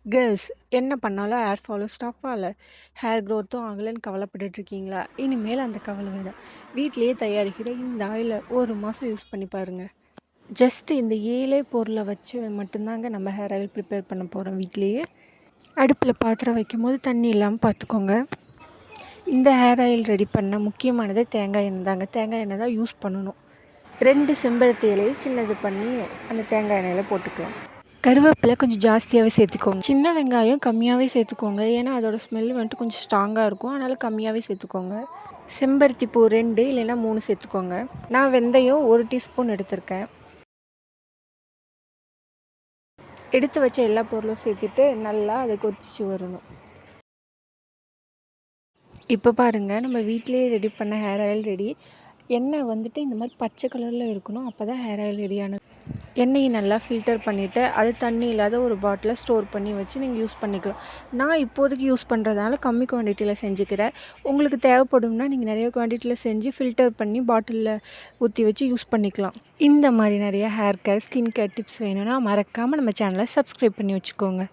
Girls என்ன பண்ணாலும் hair follow stop ஆகல, ஹேர் க்ரோத்தும் ஆகலைன்னு கவலைப்பட்டுட்ருக்கீங்களா? இனிமேல் அந்த கவலை வேணாம். வீட்டிலேயே தயாரிக்கிற இந்த ஆயிலை ஒரு மாதம் யூஸ் பண்ணி பாருங்கள். ஜஸ்ட் இந்த 7 பொருளை வச்சு மட்டும்தாங்க நம்ம ஹேர் ஆயில் ப்ரிப்பேர் பண்ண போகிறோம் வீட்டிலேயே. அடுப்பில் பாத்திரம் வைக்கும் போது தண்ணி இல்லாமல் பார்த்துக்கோங்க. இந்த ஹேர் ஆயில் ரெடி பண்ண முக்கியமானதே தேங்காய் எண்ணெய் தாங்க. தேங்காய் எண்ணெய் தான் யூஸ் பண்ணணும். 2 செம்பருத்தி இலையை சின்னது பண்ணி அந்த தேங்காய் எண்ணெயில் போட்டுக்கலாம். கருவேப்பிலை கொஞ்சம் ஜாஸ்தியாகவே சேர்த்துக்கோங்க. சின்ன வெங்காயம் கம்மியாகவே சேர்த்துக்கோங்க. ஏன்னா அதோடய ஸ்மெல் வந்துட்டு கொஞ்சம் ஸ்ட்ராங்காக இருக்கும். அதனால் கம்மியாகவே சேர்த்துக்கோங்க. செம்பருத்தி பூ 2 இல்லைன்னா 3 சேர்த்துக்கோங்க. நான் வெந்தயம் 1 டீஸ்பூன் எடுத்திருக்கேன். எடுத்து வச்ச எல்லா பொருளும் சேர்த்துட்டு நல்லா அதை கொதிச்சு வரணும். இப்போ பாருங்கள், நம்ம வீட்டிலேயே ரெடி பண்ண ஹேர் ஆயில் ரெடி. எண்ணெய் வந்துட்டு இந்த மாதிரி பச்சை கலரில் இருக்கணும். அப்போ தான் ஹேர் ஆயில் ரெடியானது. எண்ணெயை நல்லா ஃபில்டர் பண்ணிவிட்டு அது தண்ணி இல்லாத ஒரு பாட்டிலில் ஸ்டோர் பண்ணி வச்சு நீங்கள் யூஸ் பண்ணிக்கலாம். நான் இப்போதைக்கு யூஸ் பண்ணுறதுனால கம்மி குவான்டிட்டியில் செஞ்சுக்கிறேன். உங்களுக்கு தேவைப்படும்னா நீங்கள் நிறைய குவான்டிட்டியில் செஞ்சு ஃபில்டர் பண்ணி பாட்டிலில் ஊற்றி வச்சு யூஸ் பண்ணிக்கலாம். இந்த மாதிரி நிறைய hair care, skin care tips வேணும்னா மறக்காமல் நம்ம சேனலை சப்ஸ்கிரைப் பண்ணி வச்சுக்கோங்க.